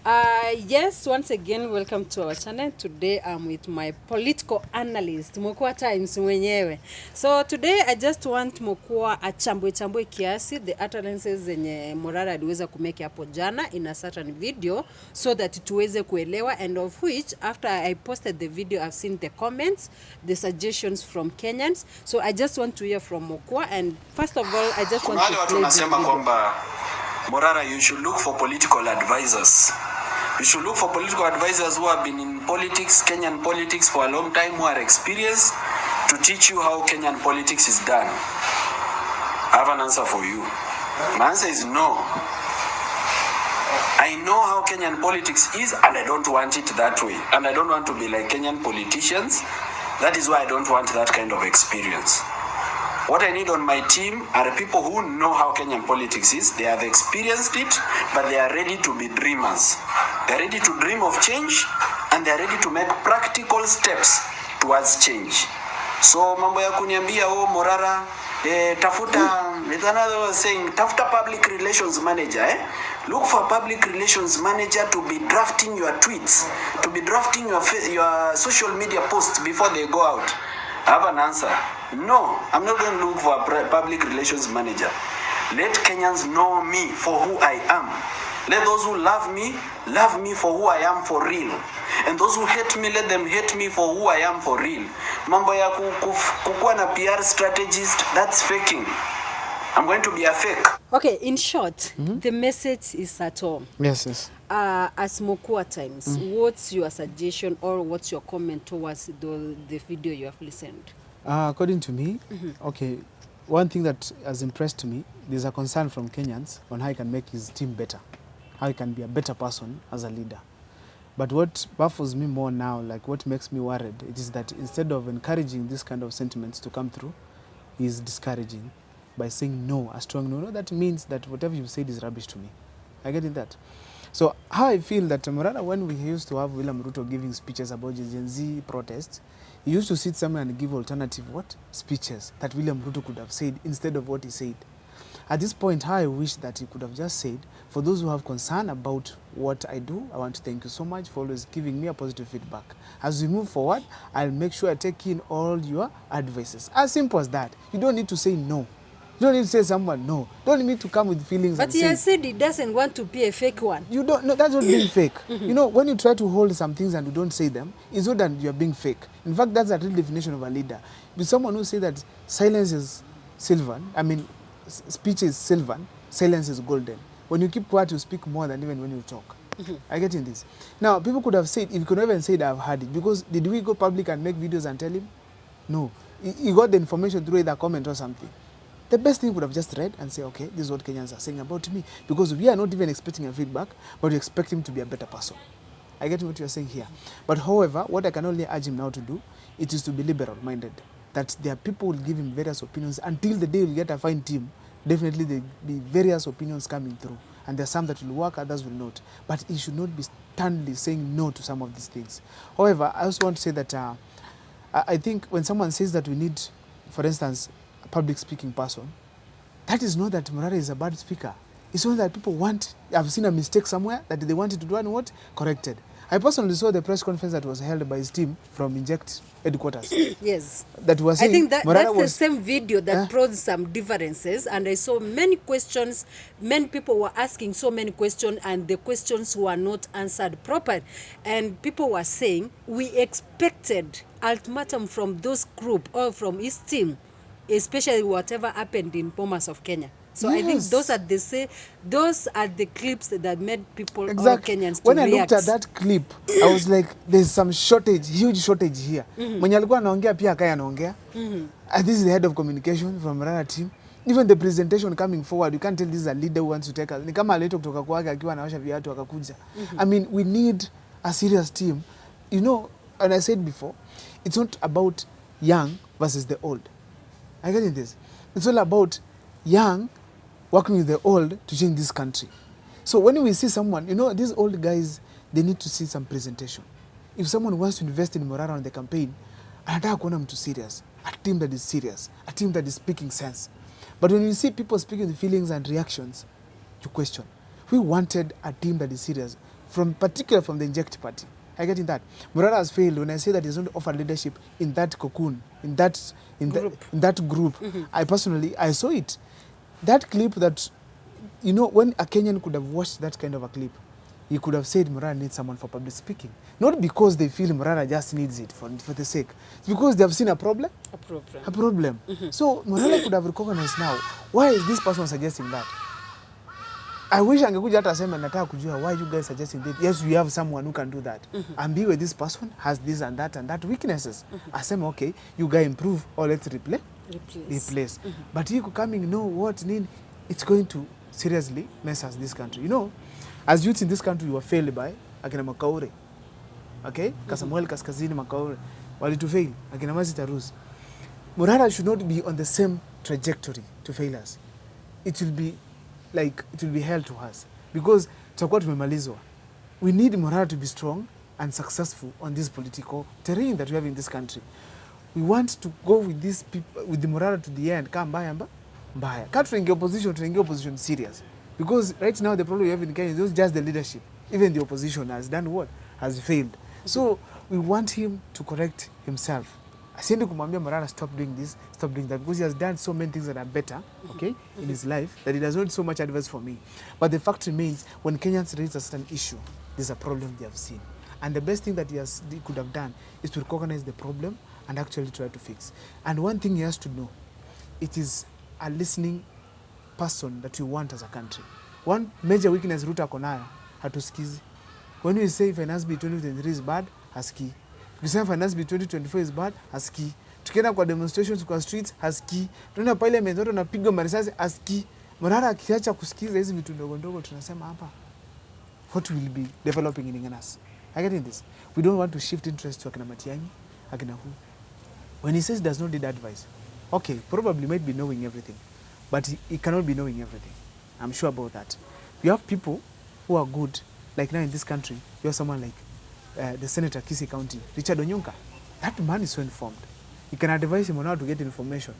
Yes, once again, welcome to our channel. Today I'm with my political analyst, Mokua Times mwenyewe. So today I just want Mokua achambwe kiasi the utterances zenye Morara aliweza kumeke hapo jana in a certain video so that tuweze kuelewa, and of which after I posted the video I've seen the comments, the suggestions from Kenyans. So I just want to hear from Mokua, and first of all I just want to play this video. Morara, you should look for political advisors. You should look for political advisors who have been in politics, Kenyan politics for a long time, who are experienced to teach you how Kenyan politics is done. I have an answer for you. My answer is no. I know how Kenyan politics is, and I don't want it that way. And I don't want to be like Kenyan politicians. That is why I don't want that kind of experience. What I need on my team are people who know how Kenyan politics is. They have experienced it, but they are ready to be dreamers. They are ready to dream of change, and they are ready to make practical steps towards change. So mambo ya kuniambia Morara tafuta, there's another saying, tafuta public relations manager. Look for a public relations manager to be drafting your tweets, to be drafting your social media posts before they go out. I have an answer. No, I'm not going to look for a public relations manager. Let Kenyans know me for who I am. Let those who love me for who I am for real. And those who hate me, let them hate me for who I am for real. Mambo ya kukuwa na PR strategist, that's faking. I'm going to be a fake. Okay, in short, the message is at home. Yes. As Mokua Times, what's your suggestion or what's your comment towards the video you have listened? According to me, okay, one thing that has impressed me, there's a concern from Kenyans on how he can make his team better, how he can be a better person as a leader. But what baffles me more now, like what makes me worried, it is that instead of encouraging this kind of sentiments to come through, he's discouraging by saying no, a strong no. No, that means that whatever you said is rubbish to me. I get it that. So how I feel that Morara, when we used to have William Ruto giving speeches about the Gen Z protests, he used to sit somewhere and give alternative speeches that William Ruto could have said instead of what he said. At this point, how I wish that he could have just said, for those who have concern about what I do, I want to thank you so much for always giving me a positive feedback. As we move forward, I'll make sure I take in all your advices. As simple as that. You don't need to say no. You don't need to say someone no. Don't need to come with feelings. But he has said he doesn't want to be a fake one. You don't know, that's not being fake. You know, when you try to hold some things and you don't say them, it's not that you're being fake. In fact, that's a real definition of a leader. But someone who says that silence is silver, speech is silver, silence is golden. When you keep quiet, you speak more than even when you talk. I get in this. Now, people could have said, if you could even say I've heard it, because did we go public and make videos and tell him? No. He got the information through either comment or something. The best thing would have just read and say, okay, this is what Kenyans are saying about me. Because we are not even expecting a feedback, but we expect him to be a better person. I get what you're saying here. But however, what I can only urge him now to do, it is to be liberal-minded. That there are people who will give him various opinions until the day we get a fine team. Definitely there will be various opinions coming through. And there are some that will work, others will not. But he should not be sternly saying no to some of these things. However, I also want to say that I think when someone says that we need, for instance, a public speaking person, that is not that Morara is a bad speaker. It's only that people want, I've seen a mistake somewhere that they wanted to do and corrected. I personally saw the press conference that was held by his team from Inject headquarters. Yes. That was saying, I think that's was the same video that brought some differences, and I saw many questions, many people were asking so many questions, and the questions were not answered properly. And people were saying, we expected ultimatum from those group or from his team, especially whatever happened in Bomas of Kenya. So yes. I think those are the clips that made people, exactly. all Kenyans, to when react. I looked at that clip, I was like, there's some shortage, huge shortage here. Mwenye alikuwa anaongea pia akaya anaongea. This is the head of communication from Morara team. Even the presentation coming forward, you can't tell this is a leader who wants to take us. Ni kama alito kutoka kwake akiwa anaosha viatu akakuja. I mean, we need a serious team. You know, and I said before, it's not about young versus the old. I get this. It's all about young working with the old to change this country. So when we see someone, you know, these old guys, they need to see some presentation. If someone wants to invest in Morara on the campaign, anataka kuona mtu serious, a team that is serious, a team that is speaking sense. But when you see people speaking the feelings and reactions, you question. We wanted a team that is serious. particularly from the inject party. I get in that. Morara has failed when I say that he doesn't offer leadership in that cocoon, in that group. I personally, I saw it. That clip that, you know, when a Kenyan could have watched that kind of a clip, he could have said Morara needs someone for public speaking. Not because they feel Morara just needs it for the sake. It's because they have seen a problem. A problem. So Morara could have recognized now, why is this person suggesting that? I wish angekuja hata asema nataka kujua why you guys suggesting that. Yes, we have someone who can do that. And be where this person has this and that weaknesses. Asema okay, you guys improve or let's replace. But he coming, you know what need, it's going to seriously mess us this country. You know, as youths in this country, you were failed by akina Makaure. Okay? Kasamuel Kaskazini Makaure. Walitu fail. Akina Mazi Tarus. Morara should not be on the same trajectory to fail us. It will be hell to us. Because tutakuwa tumemalizwa. We need Morara to be strong and successful on this political terrain that we have in this country. We want to go with these people, with the Morara to the end. Kama mbaya. Kama tunaingia opposition serious. Because right now the problem we have in Kenya is not just the leadership. Even the opposition has done what? Has failed. So we want him to correct himself. Asiendi kumwambia Morara stop doing this, stop doing that, because he has done so many things that are better, okay, in his life, that he does not need so much advice from me. But the fact remains, when Kenyans raise a certain issue, there's a problem they have seen. And the best thing that he could have done is to recognize the problem and actually try to fix. And one thing he has to know, it is a listening person that you want as a country. One major weakness Ruto ako nayo, hatusikizi. When we say finance bill 2023 is bad, hasikii. Tukisema finance bill 2024 is bad, hasikii. Tukienda kwa demonstrations kwa streets, hasikii. Tunaenda parliament watu wanapigwa marisasi, hasikii. Morara akiacha kusikiza hizi vitu ndogo ndogo tunasema hapa, what will be developing in us? I get in this. We don't want to shift interest to akina Matiang'i, akina who. When he says he does not need advice, okay, probably might be knowing everything, but he cannot be knowing everything. I'm sure about that. You have people who are good, like now in this country, you have someone like the Senator Kisii County, Richard Onyonka. That man is so informed. He can advise him on how to get information.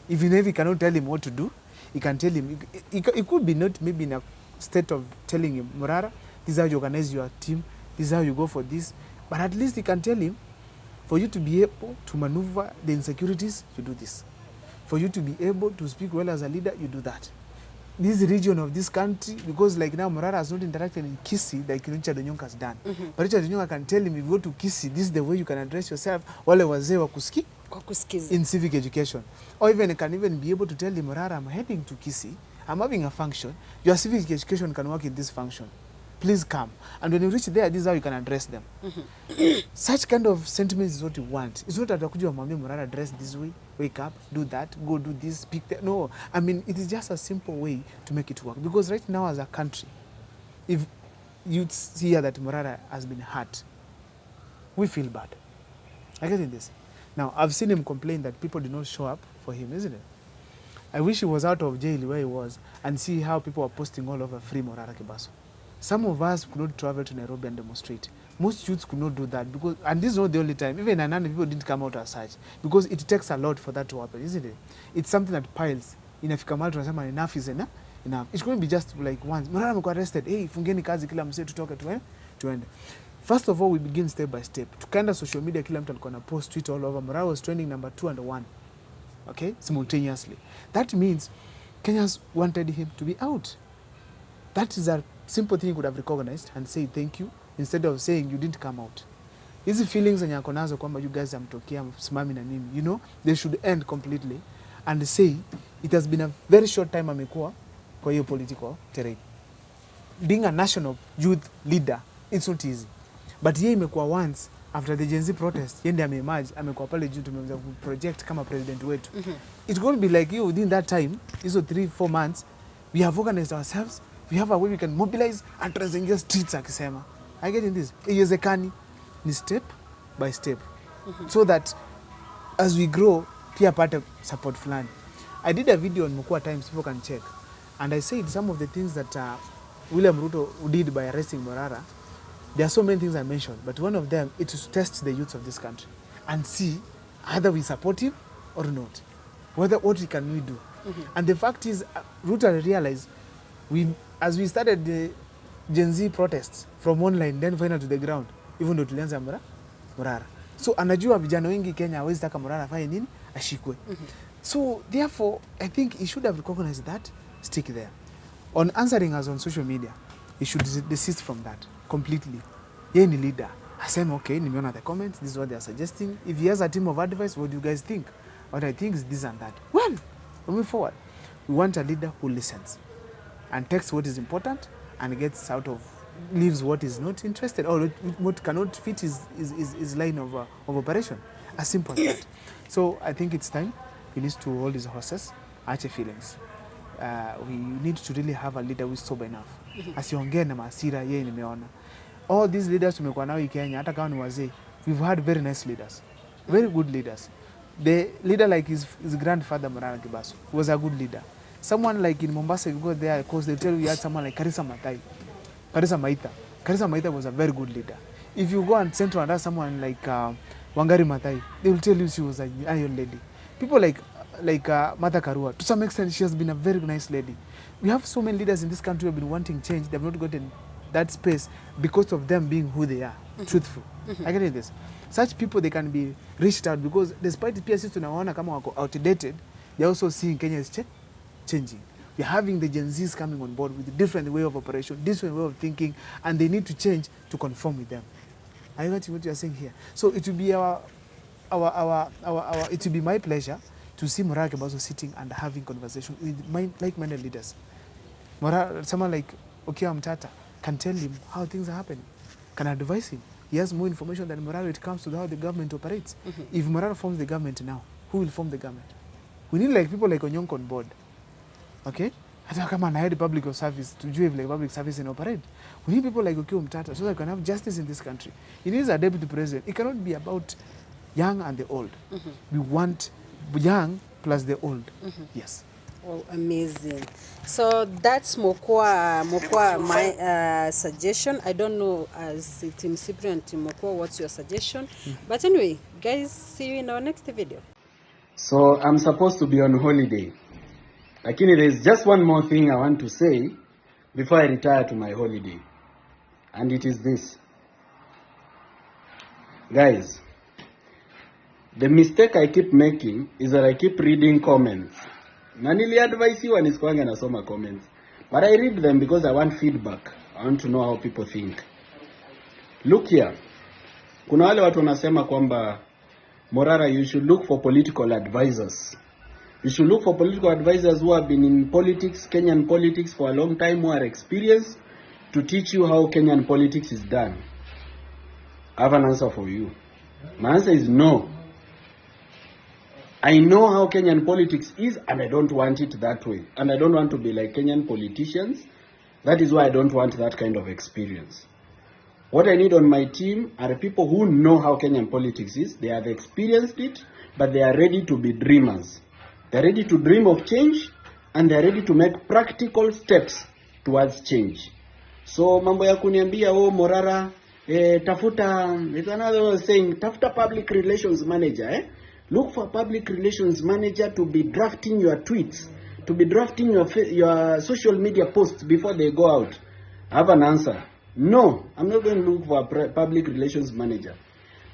Even if he cannot tell him what to do, he can tell him. He could be not maybe in a state of telling him, Morara, this is how you organize your team, this is how you go for this. But at least he can tell him, for you to be able to maneuver the insecurities, you do this. For you to be able to speak well as a leader, you do that. This region of this country, because like now Morara has not interacted in Kisii like Richard Onyonka has done. But Richard Onyonka can tell him, if you go to Kisii, this is the way you can address yourself. Wale wazee wa kusikiza in civic education. Or even can even be able to tell him, Morara, I'm heading to Kisii, I'm having a function. Your civic education can work in this function. Please come. And when you reach there, this is how you can address them. Such kind of sentiments is what you want. It's not that you want Morara dress this way, wake up, do that, go do this, speak that. No, I mean, it is just a simple way to make it work. Because right now as a country, if you see that Morara has been hurt, we feel bad. I get in this. Now, I've seen him complain that people did not show up for him, isn't it? I wish he was out of jail where he was and see how people are posting all over free Morara Kebaso. Some of us could not travel to Nairobi and demonstrate. Most youths could not do that because, and this is not the only time, even Anani people didn't come out as such because it takes a lot for that to happen, isn't it? It's something that piles. Inafika mahali tunasema enough is enough. It's going to be just like once. Morara amekuwa arrested. Hey, fungeni kazi kila msee tutoke tuende. First of all, we begin step by step. Tukaenda social media, kila mtu alikuwa na post tweet all over. Morara was trending number 2 and 1. Okay? Simultaneously. That means Kenyans wanted him to be out. That is a simple thing you could have recognized and say thank you instead of saying you didn't come out. Hizi feelings zenye ako nazo kwamba you guys amtokea msimami na nini, you know, they should end completely and say it has been a very short time amekuwa kwa hiyo political terrain. Being a national youth leader, it's not easy. But yeye imekuwa once after the Gen Z protest, yeye ndiye ameemerge, amekuwa pale juu tumeweza project kama president wetu. It's going to be like you within that time, hizo 3-4 months, we have organized ourselves. We have a way we can mobilize and transengage streets akisema. I get in this. Iwezekani ni step by step. So that as we grow, pia pata support fulani. I did a video on Mukua Times, people can check. And I said some of the things that William Ruto did by arresting Morara. There are so many things I mentioned, but one of them is to test the youths of this country and see either we support him or not. What can we do? And the fact is, Ruto realized as we started Gen Z protests from online then final to the ground. Even ndo tulianza Morara. So anajua vijana wengi Kenya hawezi taka Morara afanye nini? Ashikwe. So therefore I think he should have recognized that, stick there. On answering us on social media, he should desist from that completely. Yeye ni leader. Asema okay, nimeona the comments, this is what they are suggesting. If he has a team of advice, what do you guys think? What I think is this and that. Well, moving forward, we want a leader who listens and takes what is important and gets out of, leaves what is not interested or what cannot fit his line of operation. As simple as that. So I think it's time he needs to hold his horses, ache feelings. We need to really have a leader who is sober enough. Asiongee na hasira yeye nimeona. All these leaders tumekuwa nao Kenya hata kama ni wazee, we've had very nice leaders. Very good leaders. The leader like his grandfather Morara Kebaso was a good leader. Someone like in Mombasa, you go there, of course, they tell you had someone like Karisa Maita. Karisa Maita was a very good leader. If you go and Central and ask someone like Wangari Maathai, they will tell you she was an iron lady. People like Martha Karua, to some extent, she has been a very nice lady. We have so many leaders in this country who have been wanting change. They have not gotten that space because of them being who they are, truthful. I get this. Such people, they can be reached out because despite the PSC tunaona kama wako outdated, they're also seeing Kenya is changing. We're having the Gen Zs coming on board with a different way of operation, different way of thinking, and they need to change to conform with them. I got what you're saying here. So it will be it will be my pleasure to see Morara Kebaso sitting and having conversation with like-minded leaders. Someone like Okiya Omtatah can tell him how things are happening, can advise him. He has more information than Morara when it comes to how the government operates. If Morara forms the government now, who will form the government? We need like people like Onyonko on board. Okay? Hata kama anahead public service, tujue vile public service in operate. We need people like Okiya Omtatah so that we can have justice in this country. He needs a deputy president. It cannot be about young and the old. We want young plus the old. Yes. Oh, amazing. So that's Mokwa my suggestion. I don't know as Team Cyprian and Team Mokwa, what's your suggestion? But anyway, guys, see you in our next video. So I'm supposed to be on holiday. Lakini there's just one more thing I want to say before I retire to my holiday. And it is this. Guys, the mistake I keep making is that I keep reading comments. Na niliadvise nisikuange nasoma comments. But I read them because I want feedback. I want to know how people think. Look here. Kuna wale watu wanasema kwamba Morara, you should look for political advisors. You should look for political advisors who have been in politics, Kenyan politics for a long time, who are experienced to teach you how Kenyan politics is done. I have an answer for you. My answer is no. I know how Kenyan politics is and I don't want it that way. And I don't want to be like Kenyan politicians. That is why I don't want that kind of experience. What I need on my team are people who know how Kenyan politics is. They have experienced it, but they are ready to be dreamers. They are ready to dream of change and they are ready to make practical steps towards change. So mambo ya kuniambia Morara tafuta, it's another saying, tafuta public relations manager. Look for a public relations manager to be drafting your tweets, to be drafting your social media posts before they go out. I have an answer. No, I'm not going to look for a public relations manager.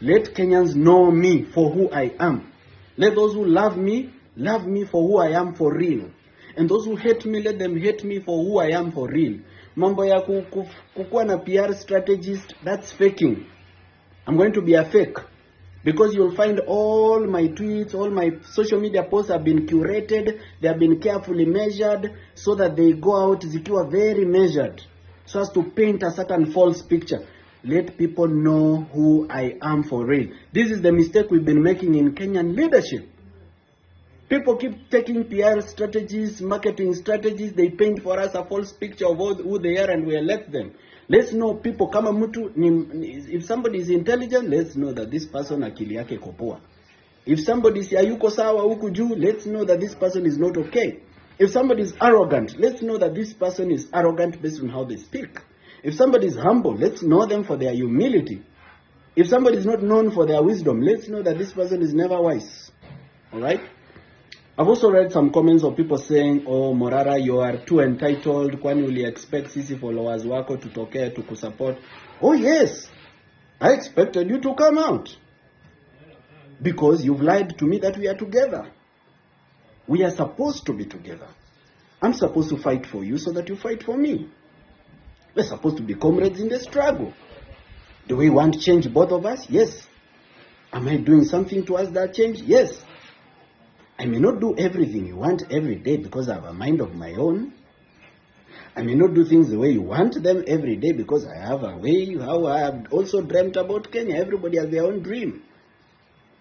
Let Kenyans know me for who I am. Let those who love me for who I am for real. And those who hate me, let them hate me for who I am for real. Mambo ya kukuwa na PR strategist, that's faking. I'm going to be a fake. Because you'll find all my tweets, all my social media posts have been curated, they have been carefully measured, so that they go out zikiwa very measured, so as to paint a certain false picture. Let people know who I am for real. This is the mistake we've been making in Kenyan leadership. People keep taking PR strategies, marketing strategies, they paint for us a false picture of who they are and we elect them. Let's know people kama mtu, if somebody is intelligent, let's know that this person akili yake kopoa. If somebody is hayuko sawa huku juu, let's know that this person is not okay. If somebody is arrogant, let's know that this person is arrogant based on how they speak. If somebody is humble, let's know them for their humility. If somebody is not known for their wisdom, let's know that this person is never wise. Alright? I've also read some comments of people saying, oh, Morara, you are too entitled. Kwani uli expect sisi followers wako tutokee to kusupport. Oh yes, I expected you to come out. Because you've lied to me that we are together. We are supposed to be together. I'm supposed to fight for you so that you fight for me. We're supposed to be comrades in the struggle. Do we want change, both of us? Yes. Am I doing something towards that change? Yes. I may not do everything you want every day because I have a mind of my own. I may not do things the way you want them every day because I have a way how I have also dreamt about Kenya. Everybody has their own dream.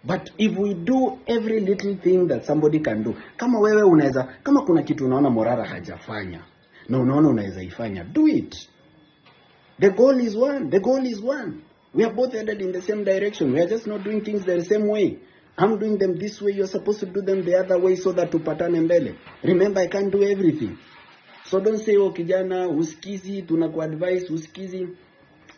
But if we do every little thing that somebody can do, kama wewe unaweza, kama kuna kitu unaona Morara hajafanya na unaona unaweza ifanya, do it. The goal is one. The goal is one. We are both headed in the same direction. We are just not doing things the same way. I'm doing them this way. You're supposed to do them the other way so that tupatane mbele. Remember, I can't do everything. So don't say, oh kijana, usikizi, tunakuadvise, usikizi.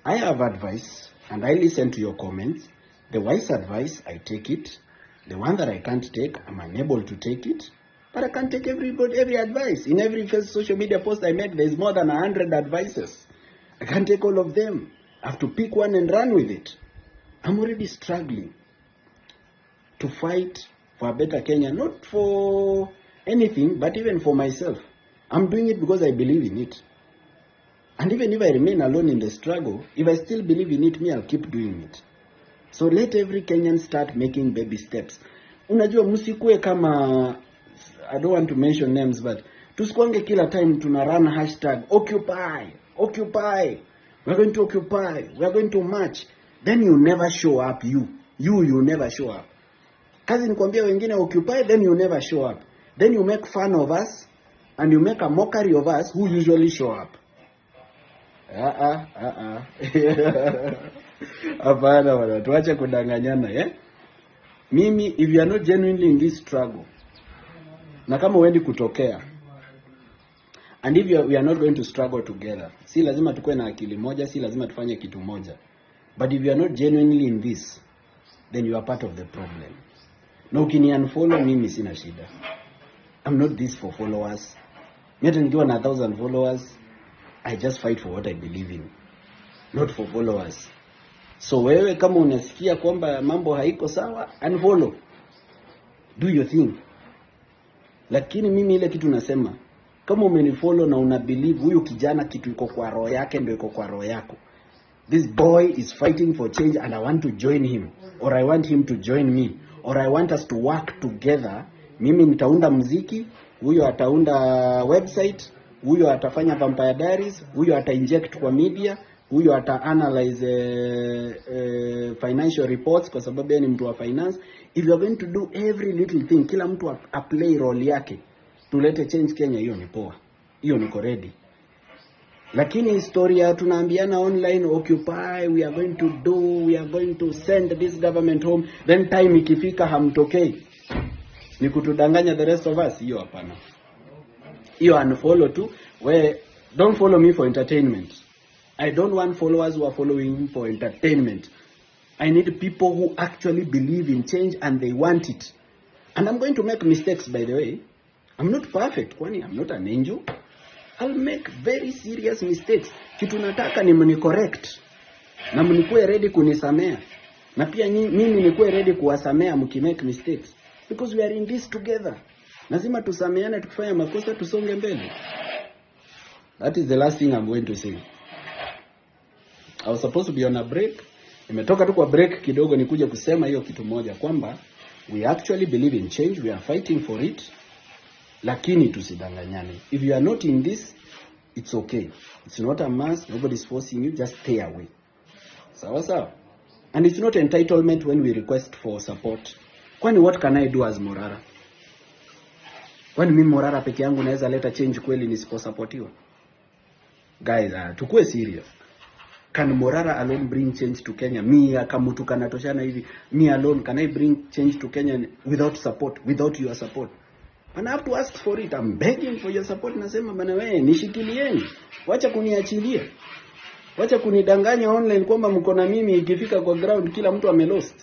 I have advice and I listen to your comments. The wise advice, I take it. The one that I can't take, I'm unable to take it. But I can't take every advice. In every first social media post I make, there's more than 100 advices. I can't take all of them. I have to pick one and run with it. I'm already struggling to fight for a better Kenya, not for anything, but even for myself. I'm doing it because I believe in it. And even if I remain alone in the struggle, if I still believe in it, I'll keep doing it. So let every Kenyan start making baby steps. Unajua msikue kama, I don't want to mention names, but tusikwange kila time tuna run hashtag Occupy, Occupy. We're going to occupy. We're going to march. Then you never show up. You never show up. Kazi nikwambia wengine occupy, then you never show up. Then you make fun of us and you make a mockery of us who usually show up. Hapana bwana, tuache kudanganyana, Mimi, if you are not genuinely in this struggle, na kama wendi kutokea, and if we are not going to struggle together, si lazima tukue na akili moja, si lazima tufanye kitu moja. But if you are not genuinely in this, then you are part of the problem. Na ukini unfollow mimi sina shida. I'm not this for followers. Mimi nikiwa na 1,000 followers, I just fight for what I believe in, not for followers. So wewe kama unasikia kwamba mambo haiko sawa, unfollow. Do your thing. Lakini mimi ile kitu nasema, kama umenifollow na unabelieve huyu kijana kitu iko kwa roho yake ndio iko kwa roho yako. This boy is fighting for change and I want to join him, or I want him to join me, or I want us to work together. Mimi nitaunda muziki, huyo ataunda website, huyo atafanya Vampire Diaries, huyo atainject kwa media, huyo ata-analyze financial reports kwa sababu yeye ni mtu wa finance. If you are going to do every little thing, kila mtu a-play role yake, tulete change Kenya, hiyo ni poa. Hiyo niko ready. Lakini historia tunaambiana online, occupy, we are going to send this government home, then time ikifika hamtokei. Ni kutudanganya the rest of us, hiyo hapana. Hiyo unfollow tu, don't follow me for entertainment. I don't want followers who are following for entertainment. I need people who actually believe in change and they want it. And I'm going to make mistakes, by the way. I'm not perfect, kwani I'm not an angel. I'll make very serious mistakes. Kitu nataka ni mnicorrect. Na mnikuwe ready kunisamea. Na pia mimi nikuwe ready kuwasamea mkimake mistakes. Because we are in this together. Lazima tusameane tukifanya makosa tusonge mbele. That is the last thing I'm going to say. I was supposed to be on a break. Nimetoka tu kwa break kidogo nikuja kusema hiyo kitu moja kwamba we actually believe in change, we are fighting for it. Lakini tusidanganyane. If you are not in this, it's okay. It's not a must, nobody's forcing you, just stay away. Sawa sawa. And it's not entitlement when we request for support. Kwani what can I do as Morara? Kwani mimi Morara peke yangu naweza leta change kweli nisiposupportiwa? Guys, tukue serious. Can Morara alone bring change to Kenya? Me kama mtu kanatoshana hivi, me alone can I bring change to Kenya without support, without your support? And I have to ask for it. I'm begging for your support. Nasema bana wewe nishikilieni. Wacha kuniachilia. Wacha kunidanganya online kwamba mko na mimi ikifika kwa ground kila mtu amelost.